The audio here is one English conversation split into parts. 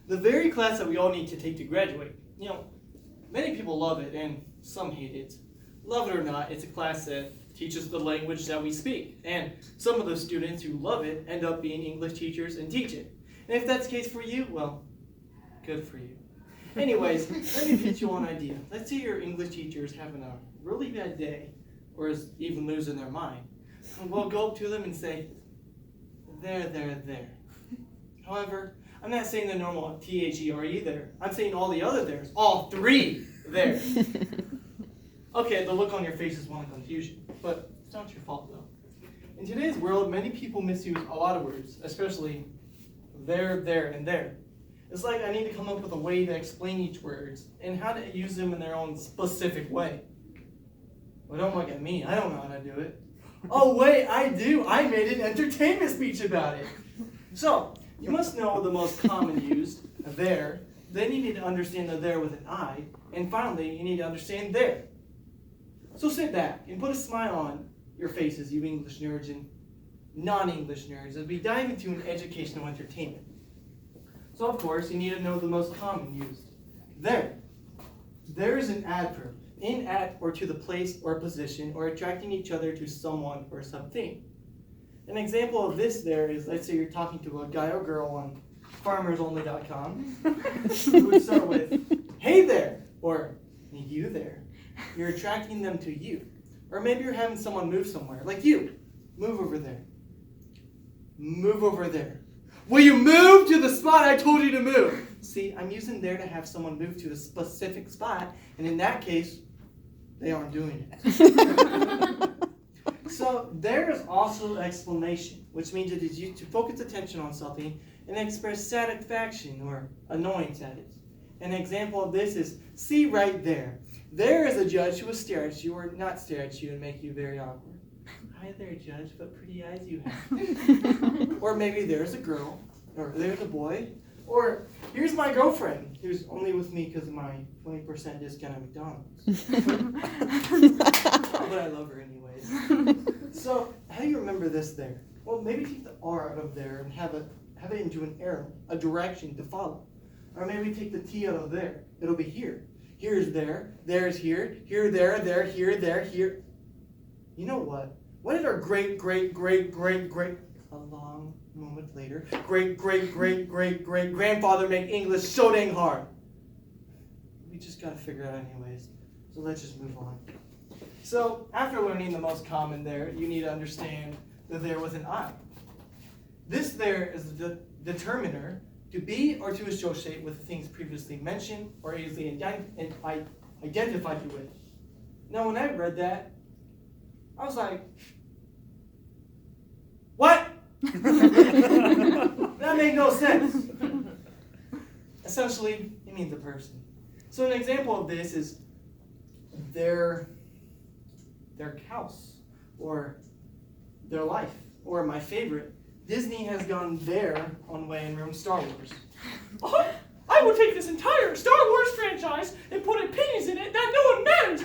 the very class that we all need to take to graduate. Many people love it and some hate it. Love it or not, it's a class that teaches the language that we speak. And some of the students who love it end up being English teachers and teach it. And if that's the case for you, well, good for you. Anyways, let me pitch you an idea. Let's say your English teacher is having a really bad day, or is even losing their mind. And we'll go up to them and say, there. However, I'm not saying the normal T-H-E-R-E there. I'm saying all the other there's. All three there. Okay, the look on your face is one of confusion, but it's not your fault though. In today's world, many people misuse a lot of words, especially there, and there. It's like I need to come up with a way to explain each word and how to use them in their own specific way. Well, don't look at me. I don't know how to do it. Oh, wait, I do. I made an entertainment speech about it. So, you must know the most common used, there. Then you need to understand the there with an I. And finally, you need to understand there. So sit back and put a smile on your faces, you English nerds and non-English nerds, as we dive into an educational entertainment. So, of course, you need to know the most common used. There. There is an adverb, in, at, or to the place or position, or attracting each other to someone or something. An example of this there is, let's say you're talking to a guy or girl on farmersonly.com. You would start with, hey there, or you there. You're attracting them to you. Or maybe you're having someone move somewhere, like you. Move over there. Move over there. Will you move to the spot I told you to move? See, I'm using there to have someone move to a specific spot, and in that case, they aren't doing it. So there is also explanation, which means it is used to focus attention on something and express satisfaction or annoyance at it. An example of this is, see right there. There is a judge who will stare at you or not stare at you and make you very awkward. Hi there, judge, what pretty eyes you have. Or maybe there's a girl, or there's a boy, or here's my girlfriend, who's only with me because of my 20% discount at McDonald's. But I love her anyways. So, how do you remember this there? Well, maybe take the R out of there and have it into an arrow, a direction to follow. Or maybe take the T out of there. It'll be here. Here's there, there's here, here, there, here, here. You know what? What did our great, a long moment later, great grandfather make English so dang hard? We just gotta figure it out anyways. So let's just move on. So after learning the most common there, you need to understand the there with an I. This there is the determiner to be or to associate with things previously mentioned or easily identified you with. Now when I read that, I was like, what? That made no sense. Essentially, it means a person. So an example of this is their house, or their life, or my favorite, Disney has gone there on way and ruined Star Wars. I will take this entire Star Wars franchise and put opinions in it that no one matters.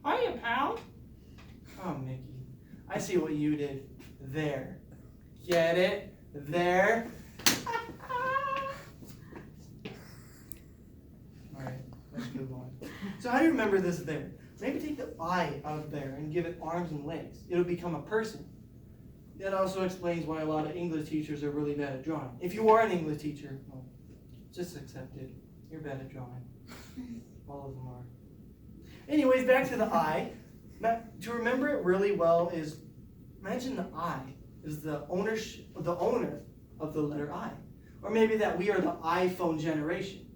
Hiya, pal. Oh, Mickey, I see what you did there. Get it? There. All right, let's move on. So how do you remember this there? Maybe take the I out of there and give it arms and legs. It'll become a person. That also explains why a lot of English teachers are really bad at drawing. If you are an English teacher, well, just accept it. You're bad at drawing. All of them are. Anyways, back to the I. To remember it really well is, imagine the I is the owner of the letter I. Or maybe that we are the iPhone generation.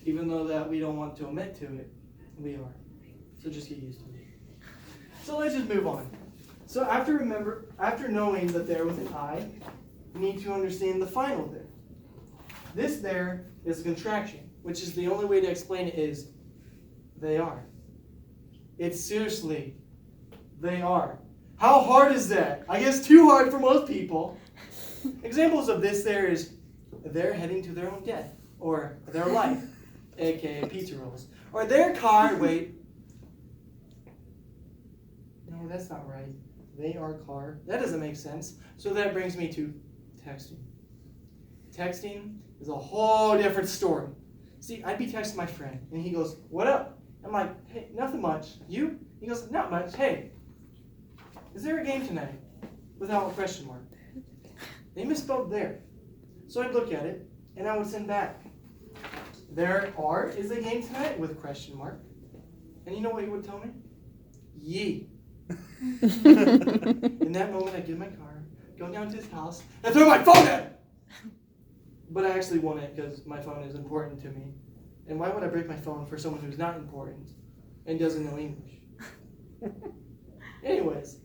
Even though that we don't want to admit to it, we are. So just get used to it. So let's just move on. So after knowing that there with an I, you need to understand the final there. This there is a contraction, which is the only way to explain it is they are. It's seriously, they are. How hard is that? I guess too hard for most people. Examples of this there is they're heading to their own death, or their life, aka pizza rolls, or their car, wait. No, that's not right. They are car. That doesn't make sense. So that brings me to texting. Texting is a whole different story. See, I'd be texting my friend, and he goes, "What up?" I'm like, "Hey, nothing much. You?" He goes, "Not much. Hey, is there a game tonight?" Without a question mark. They misspelled there. So I'd look at it, and I would send back, "There is a game tonight," with question mark. And you know what he would tell me? "Ye." In that moment, I get in my car, go down to his house, and throw my phone at him. But I actually won it because my phone is important to me. And why would I break my phone for someone who's not important and doesn't know English? Anyways,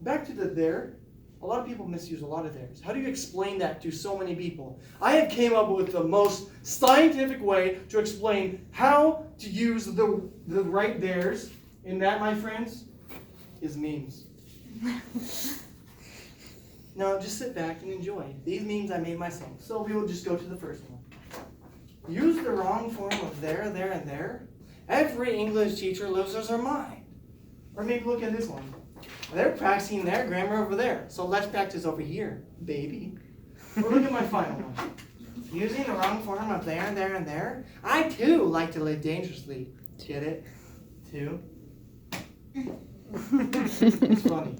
back to the there, a lot of people misuse a lot of theirs. How do you explain that to so many people? I have came up with the most scientific way to explain how to use the right theirs, and that, my friends, is memes. Now, just sit back and enjoy. These memes I made myself. So we will just go to the first one. Use the wrong form of there, and there. Every English teacher loses their mind. Or maybe look at this one. They're practicing their grammar over there. So let's practice over here, baby. Or look at my final one. Using the wrong form of there, and there. I, too, like to live dangerously. Get it? Too? It's funny.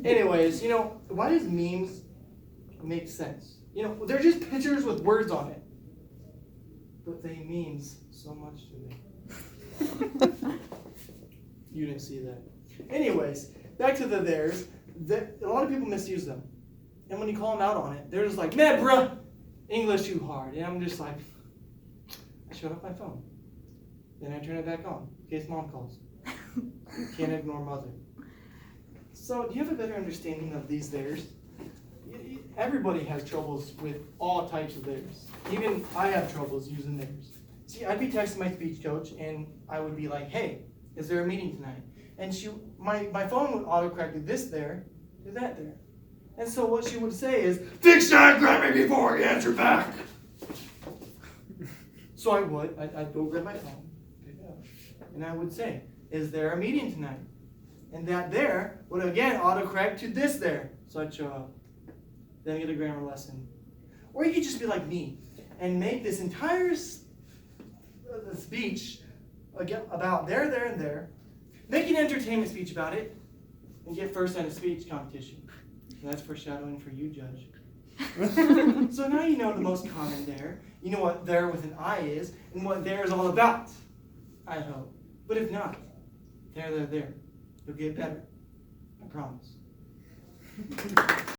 Anyways, why does memes make sense? They're just pictures with words on it. But they mean so much to me. You didn't see that. Anyways, back to the theirs. A lot of people misuse them. And when you call them out on it, they're just like, "Man, bruh, English too hard." And I'm just like, I shut off my phone. Then I turn it back on in case mom calls. Can't ignore mother. So, do you have a better understanding of these theirs? Everybody has troubles with all types of theirs. Even I have troubles using theirs. See, I'd be texting my speech coach, and I would be like, "Hey, is there a meeting tonight?" And my phone would autocorrect to this there, to that there. And so what she would say is, "Fix that, grab me before I answer back." So I'd go grab my phone, pick it up, and I would say, "Is there a meeting tonight?" And that there would again autocorrect to this there. So I'd show up, then get a grammar lesson. Or you could just be like me and make this entire speech about there, and there. Make an entertainment speech about it, and get first at a speech competition. And that's foreshadowing for you, Judge. So now you know the most common there. You know what there with an I is, and what there is all about. I hope. But if not, there. You'll get better. I promise.